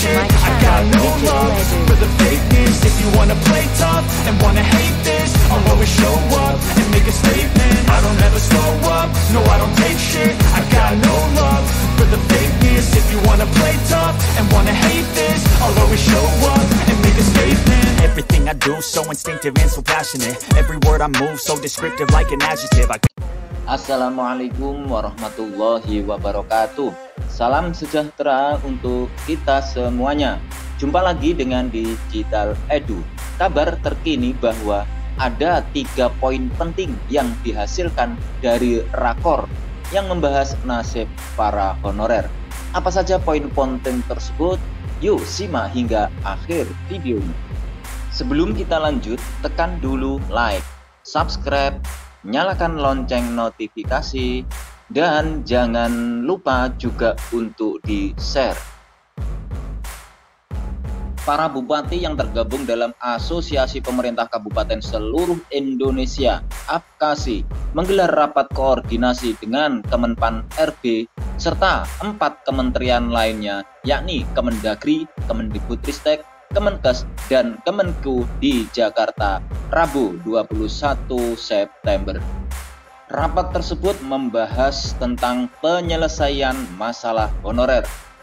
shit. I got no love for the fakeness. If you wanna play tough and wanna hate this, I'll always show up and make a statement. I don't ever slow up, no I don't take shit. I got no love for the fakeness. If you wanna play tough and wanna hate this, I'll always show up and make a statement. Everything I do so instinctive and so passionate. Every word I move so descriptive like an adjective. Assalamualaikum warahmatullahi wabarakatuh. Salam sejahtera untuk kita semuanya. Jumpa lagi dengan Digital Edu. Kabar terkini bahwa ada 3 poin penting yang dihasilkan dari rakor yang membahas nasib para honorer. Apa saja poin penting tersebut? Yuk simak hingga akhir video ini. Sebelum kita lanjut, tekan dulu like, subscribe, nyalakan lonceng notifikasi, dan jangan lupa juga untuk di-share. Para bupati yang tergabung dalam Asosiasi Pemerintah Kabupaten Seluruh Indonesia (APKASI) menggelar rapat koordinasi dengan Kemenpan RB serta 4 kementerian lainnya, yakni Kemendagri, Kemendikbudristek, Kemenkes, dan Kemenku di Jakarta, Rabu 21 September. Rapat tersebut membahas tentang penyelesaian masalah honorer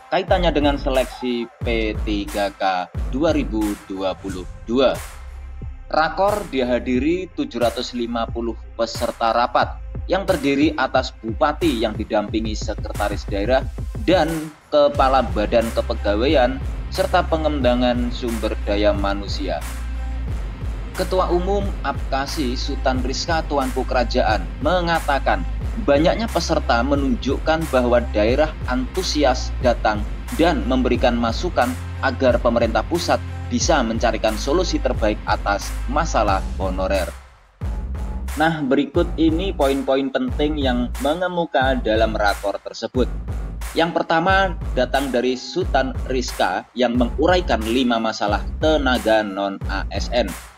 kaitannya dengan seleksi P3K 2022. Rakor dihadiri 750 peserta rapat yang terdiri atas bupati yang didampingi sekretaris daerah dan kepala badan kepegawaian serta pengembangan sumber daya manusia. Ketua Umum APKASI Sultan Rizka Tuanku Kerajaan mengatakan banyaknya peserta menunjukkan bahwa daerah antusias datang dan memberikan masukan agar pemerintah pusat bisa mencarikan solusi terbaik atas masalah honorer. Nah, berikut ini poin-poin penting yang mengemuka dalam rakor tersebut. Yang pertama datang dari Sultan Rizka yang menguraikan 5 masalah tenaga non-ASN.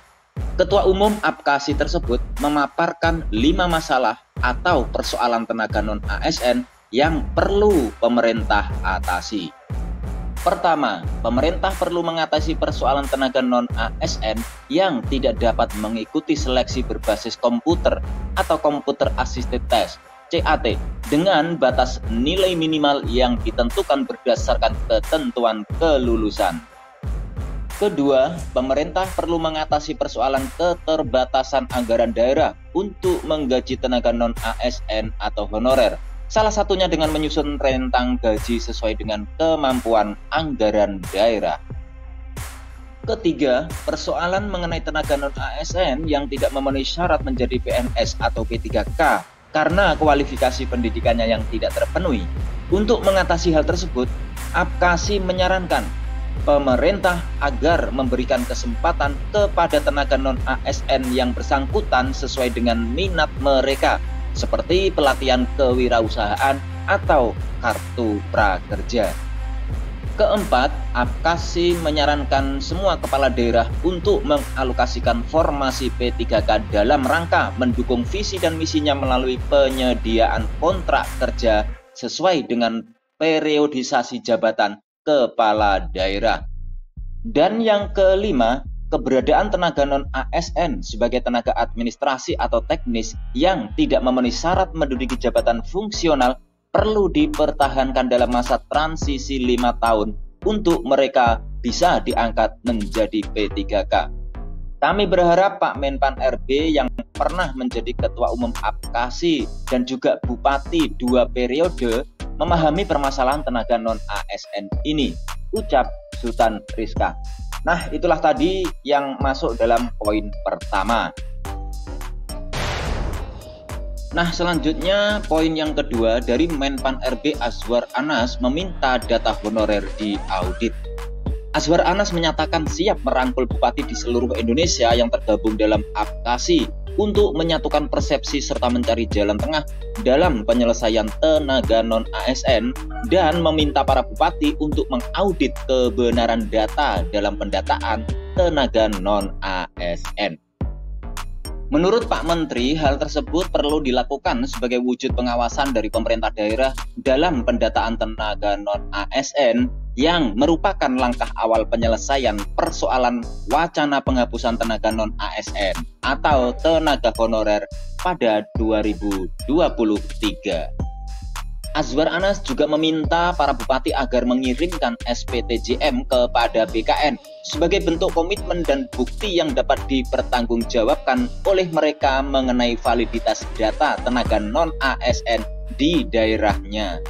Ketua Umum APKASI tersebut memaparkan 5 masalah atau persoalan tenaga non-ASN yang perlu pemerintah atasi. Pertama, pemerintah perlu mengatasi persoalan tenaga non-ASN yang tidak dapat mengikuti seleksi berbasis komputer atau Computer Assisted Test (CAT) dengan batas nilai minimal yang ditentukan berdasarkan ketentuan kelulusan. Kedua, pemerintah perlu mengatasi persoalan keterbatasan anggaran daerah untuk menggaji tenaga non-ASN atau honorer. Salah satunya dengan menyusun rentang gaji sesuai dengan kemampuan anggaran daerah. Ketiga, persoalan mengenai tenaga non-ASN yang tidak memenuhi syarat menjadi PNS atau P3K karena kualifikasi pendidikannya yang tidak terpenuhi. Untuk mengatasi hal tersebut, APKASI menyarankan pemerintah agar memberikan kesempatan kepada tenaga non-ASN yang bersangkutan sesuai dengan minat mereka, seperti pelatihan kewirausahaan atau kartu prakerja. Keempat, APKASI menyarankan semua kepala daerah untuk mengalokasikan formasi P3K dalam rangka mendukung visi dan misinya melalui penyediaan kontrak kerja sesuai dengan periodisasi jabatan kepala daerah. Dan yang kelima, keberadaan tenaga non-ASN sebagai tenaga administrasi atau teknis yang tidak memenuhi syarat menduduki jabatan fungsional perlu dipertahankan dalam masa transisi 5 tahun untuk mereka bisa diangkat menjadi P3K. Kami berharap Pak Menpan RB yang pernah menjadi Ketua Umum APKASI dan juga Bupati 2 periode memahami permasalahan tenaga non-ASN ini, ucap Sultan Rizka. Nah, itulah tadi yang masuk dalam poin pertama. Nah, selanjutnya poin yang kedua dari Menpan RB Azwar Anas meminta data honorer diaudit. Azwar Anas menyatakan siap merangkul bupati di seluruh Indonesia yang tergabung dalam APKASI untuk menyatukan persepsi serta mencari jalan tengah dalam penyelesaian tenaga non-ASN dan meminta para bupati untuk mengaudit kebenaran data dalam pendataan tenaga non-ASN. Menurut Pak Menteri, hal tersebut perlu dilakukan sebagai wujud pengawasan dari pemerintah daerah dalam pendataan tenaga non-ASN yang merupakan langkah awal penyelesaian persoalan wacana penghapusan tenaga non-ASN atau tenaga honorer pada 2023. Azwar Anas juga meminta para bupati agar mengirimkan SPTJM kepada BKN sebagai bentuk komitmen dan bukti yang dapat dipertanggungjawabkan oleh mereka mengenai validitas data tenaga non-ASN di daerahnya.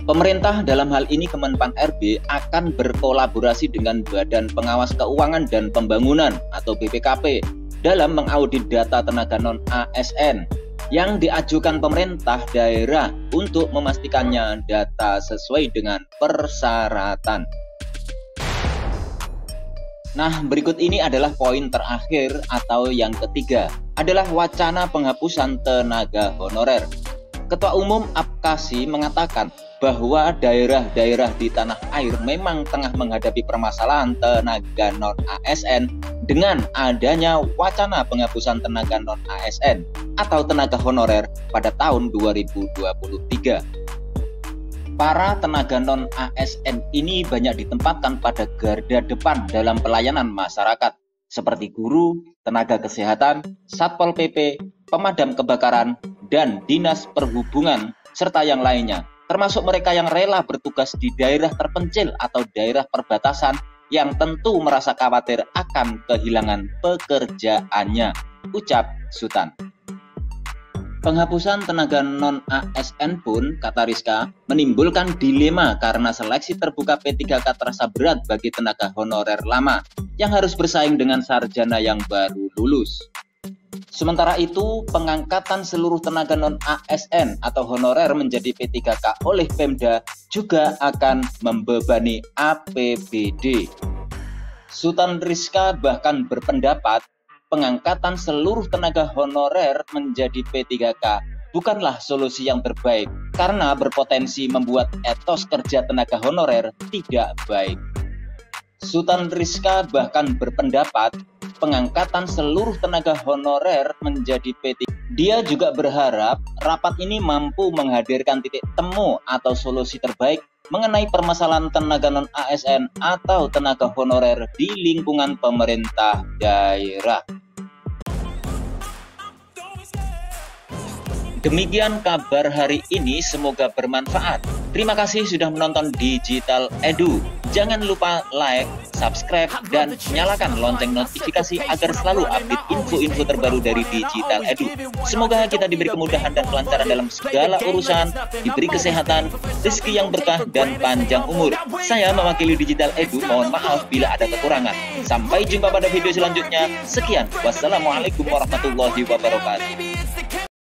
Pemerintah dalam hal ini Kemenpan RB akan berkolaborasi dengan Badan Pengawas Keuangan dan Pembangunan atau BPKP dalam mengaudit data tenaga non-ASN yang diajukan pemerintah daerah untuk memastikannya data sesuai dengan persyaratan. Nah, berikut ini adalah poin terakhir atau yang ketiga, adalah wacana penghapusan tenaga honorer. Ketua Umum APKASI mengatakan bahwa daerah-daerah di tanah air memang tengah menghadapi permasalahan tenaga non-ASN dengan adanya wacana penghapusan tenaga non-ASN atau tenaga honorer pada tahun 2023. Para tenaga non-ASN ini banyak ditempatkan pada garda depan dalam pelayanan masyarakat seperti guru, tenaga kesehatan, Satpol PP, pemadam kebakaran, dan dinas perhubungan, serta yang lainnya, termasuk mereka yang rela bertugas di daerah terpencil atau daerah perbatasan yang tentu merasa khawatir akan kehilangan pekerjaannya, ucap Sutan. Penghapusan tenaga non-ASN pun, kata Rizka, menimbulkan dilema karena seleksi terbuka P3K terasa berat bagi tenaga honorer lama yang harus bersaing dengan sarjana yang baru lulus. Sementara itu, pengangkatan seluruh tenaga non-ASN atau honorer menjadi P3K oleh Pemda juga akan membebani APBD. Sutan Rizka bahkan berpendapat pengangkatan seluruh tenaga honorer menjadi P3K bukanlah solusi yang terbaik karena berpotensi membuat etos kerja tenaga honorer tidak baik. Sutan Rizka bahkan berpendapat pengangkatan seluruh tenaga honorer menjadi P3K. Dia juga berharap rapat ini mampu menghadirkan titik temu atau solusi terbaik mengenai permasalahan tenaga non-ASN atau tenaga honorer di lingkungan pemerintah daerah. Demikian kabar hari ini, semoga bermanfaat. Terima kasih sudah menonton Digital Edu. Jangan lupa like, subscribe, dan nyalakan lonceng notifikasi agar selalu update info-info terbaru dari Digital Edu. Semoga kita diberi kemudahan dan kelancaran dalam segala urusan, diberi kesehatan, rezeki yang berkah, dan panjang umur. Saya mewakili Digital Edu, mohon maaf bila ada kekurangan. Sampai jumpa pada video selanjutnya. Sekian, wassalamualaikum warahmatullahi wabarakatuh.